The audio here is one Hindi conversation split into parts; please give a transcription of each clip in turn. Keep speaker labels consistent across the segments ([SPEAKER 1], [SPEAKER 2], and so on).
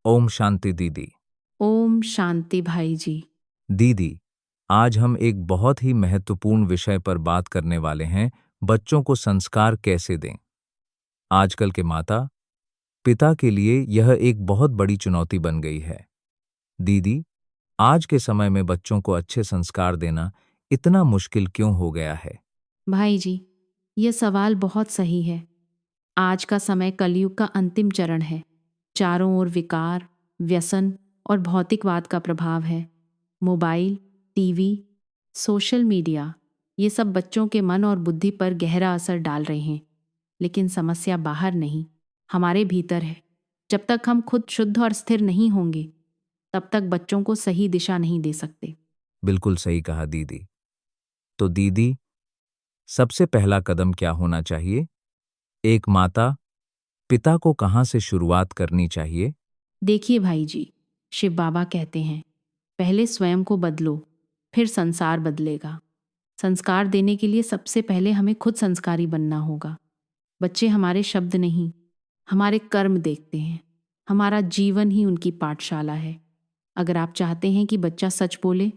[SPEAKER 1] ओम शांति दीदी।
[SPEAKER 2] ओम शांति भाई जी।
[SPEAKER 1] दीदी, आज हम एक बहुत ही महत्वपूर्ण विषय पर बात करने वाले हैं, बच्चों को संस्कार कैसे दें। आजकल के माता पिता के लिए यह एक बहुत बड़ी चुनौती बन गई है। दीदी, आज के समय में बच्चों को अच्छे संस्कार देना इतना मुश्किल क्यों हो गया है?
[SPEAKER 2] भाई जी, ये सवाल बहुत सही है। आज का समय कलयुग का अंतिम चरण है। चारों ओर विकार, व्यसन और भौतिकवाद का प्रभाव है। मोबाइल, टीवी, सोशल मीडिया, ये सब बच्चों के मन और बुद्धि पर गहरा असर डाल रहे हैं। लेकिन समस्या बाहर नहीं, हमारे भीतर है। जब तक हम खुद शुद्ध और स्थिर नहीं होंगे, तब तक बच्चों को सही दिशा नहीं दे सकते।
[SPEAKER 1] बिल्कुल सही कहा दीदी। तो दीदी, सबसे पहला कदम क्या होना चाहिए? एक माता पिता को कहाँ से शुरुआत करनी चाहिए?
[SPEAKER 2] देखिए भाई जी, शिव बाबा कहते हैं, पहले स्वयं को बदलो, फिर संसार बदलेगा। संस्कार देने के लिए सबसे पहले हमें खुद संस्कारी बनना होगा। बच्चे हमारे शब्द नहीं, हमारे कर्म देखते हैं। हमारा जीवन ही उनकी पाठशाला है। अगर आप चाहते हैं कि बच्चा सच बोले,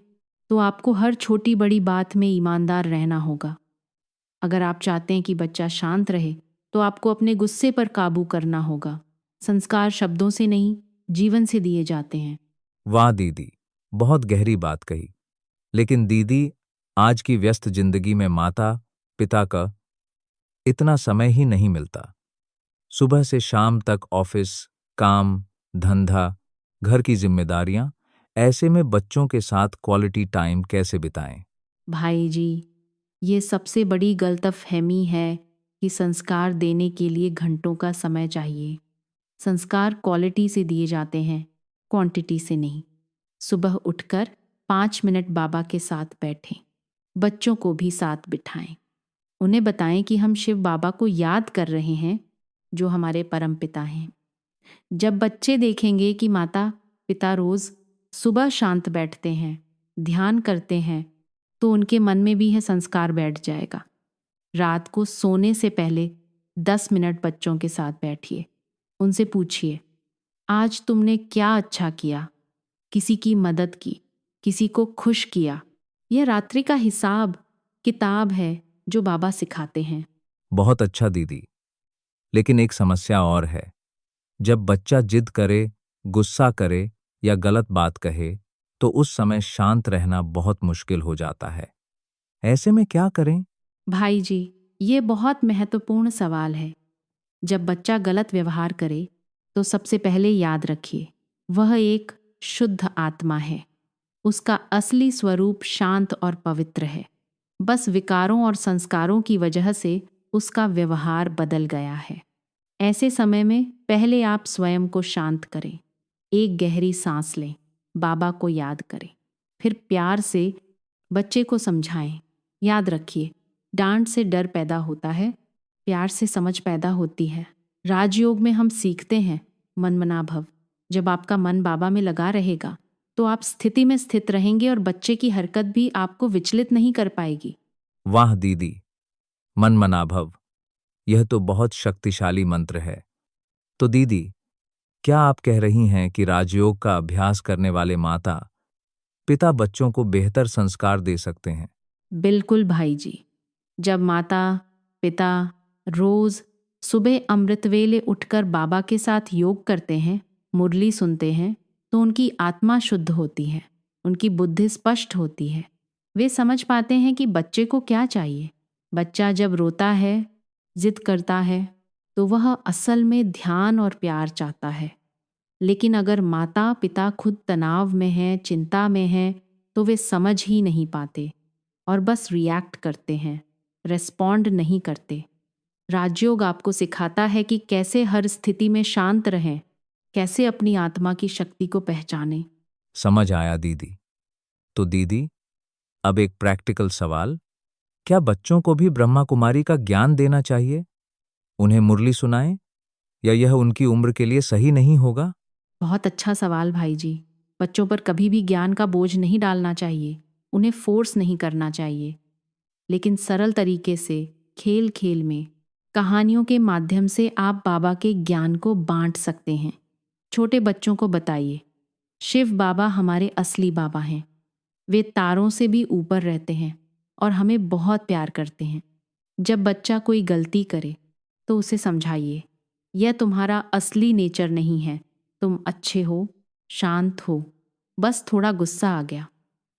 [SPEAKER 2] तो आपको हर छोटी बड़ी बात में ईमानदार रहना होगा। अगर आप चाहते हैं कि बच्चा शांत रहे, तो आपको अपने गुस्से पर काबू करना होगा। संस्कार शब्दों से नहीं, जीवन से दिए जाते हैं।
[SPEAKER 1] वाह दीदी, बहुत गहरी बात कही। लेकिन दीदी, आज की व्यस्त जिंदगी में माता पिता का इतना समय ही नहीं मिलता। सुबह से शाम तक ऑफिस, काम, धंधा, घर की जिम्मेदारियां, ऐसे में बच्चों के साथ क्वालिटी टाइम कैसे बिताएं?
[SPEAKER 2] भाई जी, ये सबसे बड़ी गलतफहमी है कि संस्कार देने के लिए घंटों का समय चाहिए। संस्कार क्वालिटी से दिए जाते हैं, क्वांटिटी से नहीं। सुबह उठकर 5 मिनट बाबा के साथ बैठें। बच्चों को भी साथ बिठाएं। उन्हें बताएं कि हम शिव बाबा को याद कर रहे हैं, जो हमारे परम पिता हैं। जब बच्चे देखेंगे कि माता पिता रोज सुबह शांत बैठते हैं, ध्यान करते हैं, तो उनके मन में भी यह संस्कार बैठ जाएगा। रात को सोने से पहले 10 मिनट बच्चों के साथ बैठिए। उनसे पूछिए, आज तुमने क्या अच्छा किया? किसी की मदद की, किसी को खुश किया। यह रात्रि का हिसाब किताब है जो बाबा सिखाते हैं।
[SPEAKER 1] बहुत अच्छा दीदी। लेकिन एक समस्या और है। जब बच्चा जिद करे, गुस्सा करे या गलत बात कहे, तो उस समय शांत रहना बहुत मुश्किल हो जाता है। ऐसे में क्या करें?
[SPEAKER 2] भाई जी, ये बहुत महत्वपूर्ण सवाल है। जब बच्चा गलत व्यवहार करे, तो सबसे पहले याद रखिए, वह एक शुद्ध आत्मा है। उसका असली स्वरूप शांत और पवित्र है। बस विकारों और संस्कारों की वजह से उसका व्यवहार बदल गया है। ऐसे समय में पहले आप स्वयं को शांत करें। एक गहरी सांस लें, बाबा को याद करें, फिर प्यार से बच्चे को समझाएं। याद रखिए, डांट से डर पैदा होता है, प्यार से समझ पैदा होती है। राजयोग में हम सीखते हैं मन मना भव। जब आपका मन बाबा में लगा रहेगा, तो आप स्थिति में स्थित रहेंगे और बच्चे की हरकत भी आपको विचलित नहीं कर पाएगी।
[SPEAKER 1] वाह दीदी, मन मना भव, यह तो बहुत शक्तिशाली मंत्र है। तो दीदी, क्या आप कह रही हैं कि राजयोग का अभ्यास करने वाले माता पिता बच्चों को बेहतर संस्कार दे सकते हैं?
[SPEAKER 2] बिल्कुल भाई जी। जब माता पिता रोज सुबह अमृत वेले उठकर बाबा के साथ योग करते हैं, मुरली सुनते हैं, तो उनकी आत्मा शुद्ध होती है, उनकी बुद्धि स्पष्ट होती है। वे समझ पाते हैं कि बच्चे को क्या चाहिए। बच्चा जब रोता है, जिद करता है, तो वह असल में ध्यान और प्यार चाहता है। लेकिन अगर माता पिता खुद तनाव में हैं, चिंता में हैं, तो वे समझ ही नहीं पाते और बस रिएक्ट करते हैं, रेस्पॉन्ड नहीं करते। राजयोग आपको सिखाता है कि कैसे हर स्थिति में शांत रहें, कैसे अपनी आत्मा की शक्ति को पहचानें।
[SPEAKER 1] समझ आया दीदी। तो दीदी, अब एक प्रैक्टिकल सवाल, क्या बच्चों को भी ब्रह्मा कुमारी का ज्ञान देना चाहिए? उन्हें मुरली सुनाएं या यह उनकी उम्र के लिए सही नहीं होगा?
[SPEAKER 2] बहुत अच्छा सवाल भाई जी। बच्चों पर कभी भी ज्ञान का बोझ नहीं डालना चाहिए, उन्हें फोर्स नहीं करना चाहिए। लेकिन सरल तरीके से, खेल खेल में, कहानियों के माध्यम से आप बाबा के ज्ञान को बांट सकते हैं। छोटे बच्चों को बताइए, शिव बाबा हमारे असली बाबा हैं। वे तारों से भी ऊपर रहते हैं और हमें बहुत प्यार करते हैं। जब बच्चा कोई गलती करे तो उसे समझाइए, यह तुम्हारा असली नेचर नहीं है। तुम अच्छे हो, शांत हो, बस थोड़ा गुस्सा आ गया।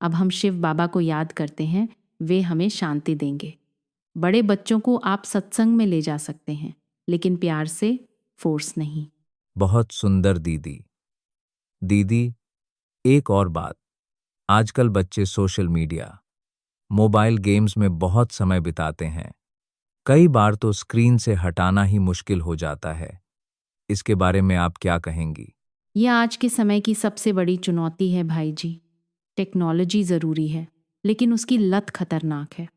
[SPEAKER 2] अब हम शिव बाबा को याद करते हैं, वे हमें शांति देंगे। बड़े बच्चों को आप सत्संग में ले जा सकते हैं, लेकिन प्यार से, फोर्स नहीं।
[SPEAKER 1] बहुत सुंदर दीदी। दीदी, एक और बात। आजकल बच्चे सोशल मीडिया, मोबाइल गेम्स में बहुत समय बिताते हैं। कई बार तो स्क्रीन से हटाना ही मुश्किल हो जाता है। इसके बारे में आप क्या कहेंगी?
[SPEAKER 2] यह आज के समय की सबसे बड़ी चुनौती है भाई जी। टेक्नोलॉजी ज़रूरी है, लेकिन उसकी लत खतरनाक है।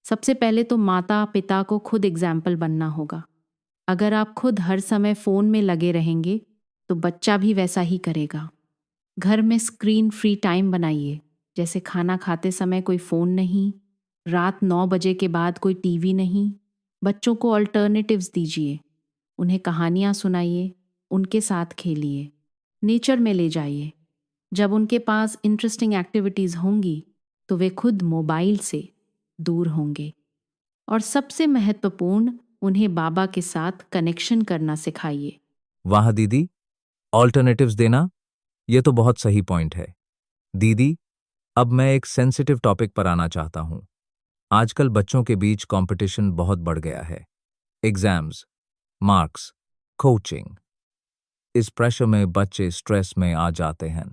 [SPEAKER 2] सबसे पहले तो माता पिता को खुद एग्जाम्पल बनना होगा। अगर आप खुद हर समय फ़ोन में लगे रहेंगे तो बच्चा भी वैसा ही करेगा। घर में स्क्रीन फ्री टाइम बनाइए, जैसे खाना खाते समय कोई फ़ोन नहीं, रात 9 बजे के बाद कोई टीवी नहीं। बच्चों को अल्टरनेटिव्स दीजिए, उन्हें कहानियाँ सुनाइए, उनके साथ खेलिए, नेचर में ले जाइए। जब उनके पास इंटरेस्टिंग एक्टिविटीज़ होंगी तो वे खुद मोबाइल से दूर होंगे। और सबसे महत्वपूर्ण, उन्हें बाबा के साथ कनेक्शन करना सिखाइए।
[SPEAKER 1] वाह दीदी, ऑल्टरनेटिव्स देना, यह तो बहुत सही पॉइंट है। दीदी, अब मैं एक सेंसिटिव टॉपिक पर आना चाहता हूं। आजकल बच्चों के बीच कंपटीशन बहुत बढ़ गया है। Exams, marks, coaching. इस प्रेशर में बच्चे स्ट्रेस में आ जाते हैं।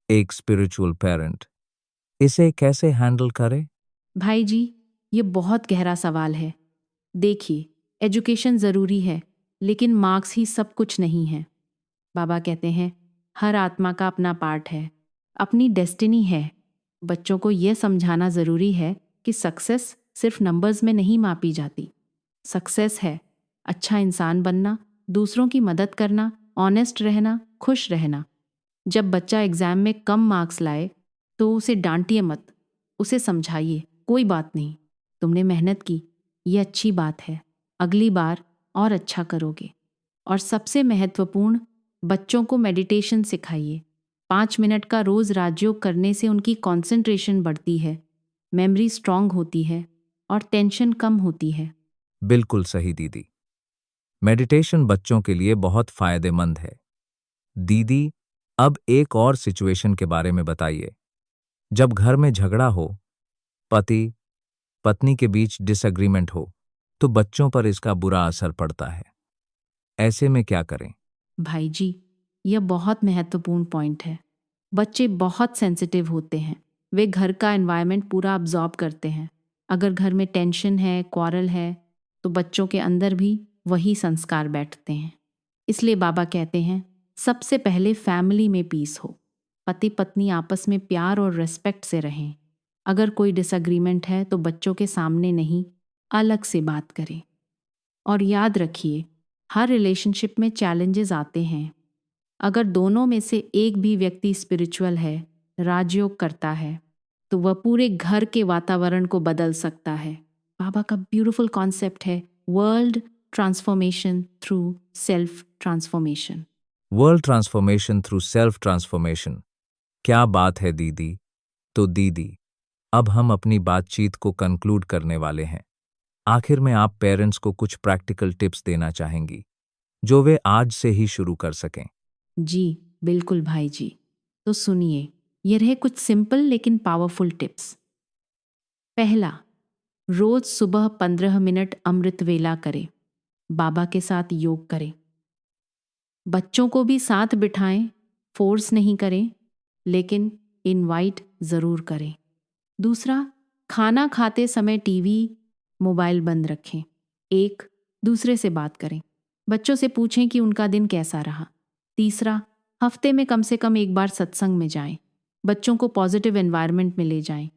[SPEAKER 1] एक स्पिरिचुअल पेरेंट इसे कैसे हैंडल करे?
[SPEAKER 2] भाई जी, ये बहुत गहरा सवाल है। देखिए, एजुकेशन ज़रूरी है, लेकिन मार्क्स ही सब कुछ नहीं है। बाबा कहते हैं, हर आत्मा का अपना पार्ट है, अपनी डेस्टिनी है। बच्चों को यह समझाना ज़रूरी है कि सक्सेस सिर्फ नंबर्स में नहीं मापी जाती। सक्सेस है अच्छा इंसान बनना, दूसरों की मदद करना, ऑनेस्ट रहना, खुश रहना। जब बच्चा एग्ज़ाम में कम मार्क्स लाए तो उसे डांटिए मत, उसे समझाइए, कोई बात नहीं, तुमने मेहनत की, ये अच्छी बात है, अगली बार और अच्छा करोगे। और सबसे महत्वपूर्ण, बच्चों को मेडिटेशन सिखाइए। 5 मिनट का रोज़ राजयोग करने से उनकी कंसंट्रेशन बढ़ती है, मेमोरी स्ट्रांग होती है और टेंशन कम होती है।
[SPEAKER 1] बिल्कुल सही दीदी। मेडिटेशन बच्चों के लिए बहुत फायदेमंद है। दीदी, अब एक और सिचुएशन के बारे में बताइए। जब घर में झगड़ा हो, पति पत्नी के बीच डिसएग्रीमेंट हो, तो बच्चों पर इसका बुरा असर पड़ता है। ऐसे में क्या करें?
[SPEAKER 2] भाई जी, यह बहुत महत्वपूर्ण पॉइंट है। बच्चे बहुत सेंसिटिव होते हैं, वे घर का एनवायरनमेंट पूरा अब्जॉर्ब करते हैं। अगर घर में टेंशन है, क्वारल है, तो बच्चों के अंदर भी वही संस्कार बैठते हैं। इसलिए बाबा कहते हैं, सबसे पहले फैमिली में पीस हो, पति पत्नी आपस में प्यार और रेस्पेक्ट से रहें। अगर कोई डिसएग्रीमेंट है तो बच्चों के सामने नहीं, अलग से बात करें। और याद रखिए, हर रिलेशनशिप में चैलेंजेस आते हैं। अगर दोनों में से एक भी व्यक्ति स्पिरिचुअल है, राजयोग करता है, तो वह पूरे घर के वातावरण को बदल सकता है। बाबा का ब्यूटीफुल कॉन्सेप्ट है, world transformation through self transformation.
[SPEAKER 1] World transformation through self transformation. क्या बात है दीदी। तो दीदी, अब हम अपनी बातचीत को कंक्लूड करने वाले हैं। आखिर में आप पेरेंट्स को कुछ प्रैक्टिकल टिप्स देना चाहेंगी, जो वे आज से ही शुरू कर सकें।
[SPEAKER 2] जी बिल्कुल भाई जी। तो सुनिए, ये रहे कुछ सिंपल लेकिन पावरफुल टिप्स। पहला, रोज सुबह 15 मिनट अमृत वेला करें, बाबा के साथ योग करें। बच्चों को भी साथ बिठाएं, फोर्स नहीं करें, लेकिन इनवाइट ज़रूर करें। दूसरा, खाना खाते समय टीवी मोबाइल बंद रखें, एक दूसरे से बात करें, बच्चों से पूछें कि उनका दिन कैसा रहा। तीसरा, हफ्ते में कम से कम एक बार सत्संग में जाएं, बच्चों को पॉजिटिव एनवायरनमेंट में ले जाएं।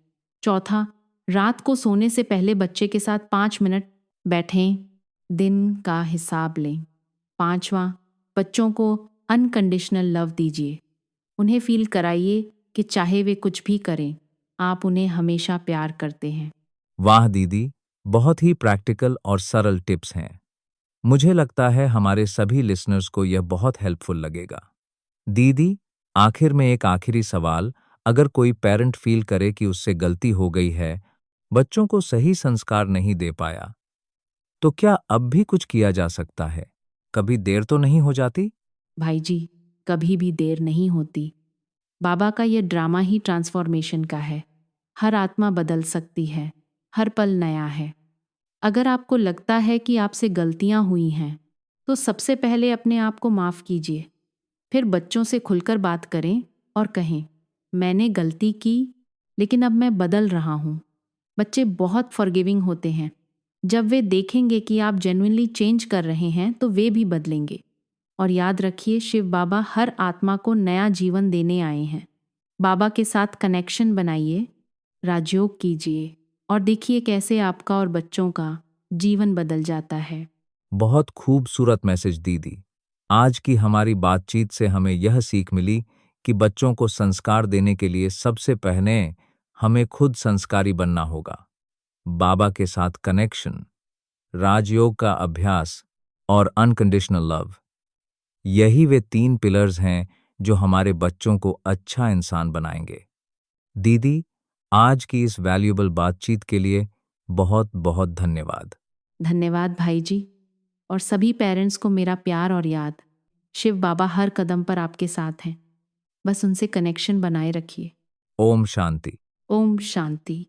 [SPEAKER 2] चौथा, रात को सोने से पहले बच्चे के साथ 5 मिनट बैठें, दिन का हिसाब लें। पांचवा, बच्चों को अनकंडीशनल लव दीजिए, उन्हें फील कराइए कि चाहे वे कुछ भी करें, आप उन्हें हमेशा प्यार करते हैं।
[SPEAKER 1] वाह दीदी, बहुत ही प्रैक्टिकल और सरल टिप्स हैं। मुझे लगता है हमारे सभी लिसनर्स को यह बहुत हेल्पफुल लगेगा। दीदी, आखिर में एक आखिरी सवाल, अगर कोई पेरेंट फील करे कि उससे गलती हो गई है, बच्चों को सही संस्कार नहीं दे पाया, तो क्या अब भी कुछ किया जा सकता है? कभी देर तो नहीं हो जाती?
[SPEAKER 2] भाई जी, कभी भी देर नहीं होती। बाबा का ये ड्रामा ही ट्रांसफॉर्मेशन का है। हर आत्मा बदल सकती है, हर पल नया है। अगर आपको लगता है कि आपसे गलतियां हुई हैं, तो सबसे पहले अपने आप को माफ़ कीजिए। फिर बच्चों से खुलकर बात करें और कहें, मैंने गलती की, लेकिन अब मैं बदल रहा हूँ। बच्चे बहुत फॉरगिविंग होते हैं। जब वे देखेंगे कि आप जेन्युइनली चेंज कर रहे हैं, तो वे भी बदलेंगे। और याद रखिए, शिव बाबा हर आत्मा को नया जीवन देने आए हैं। बाबा के साथ कनेक्शन बनाइए, राजयोग कीजिए और देखिए कैसे आपका और बच्चों का जीवन बदल जाता है।
[SPEAKER 1] बहुत खूबसूरत मैसेज दीदी। आज की हमारी बातचीत से हमें यह सीख मिली कि बच्चों को संस्कार देने के लिए सबसे पहले हमें खुद संस्कारी बनना होगा। बाबा के साथ कनेक्शन, राजयोग का अभ्यास और अनकंडीशनल लव, यही वे 3 पिलर्स हैं जो हमारे बच्चों को अच्छा इंसान बनाएंगे। दीदी, आज की इस वैल्यूएबल बातचीत के लिए बहुत बहुत धन्यवाद।
[SPEAKER 2] धन्यवाद भाई जी। और सभी पेरेंट्स को मेरा प्यार और याद। शिव बाबा हर कदम पर आपके साथ हैं। बस उनसे कनेक्शन बनाए रखिए।
[SPEAKER 1] ओम शांति।
[SPEAKER 2] ओम शांति।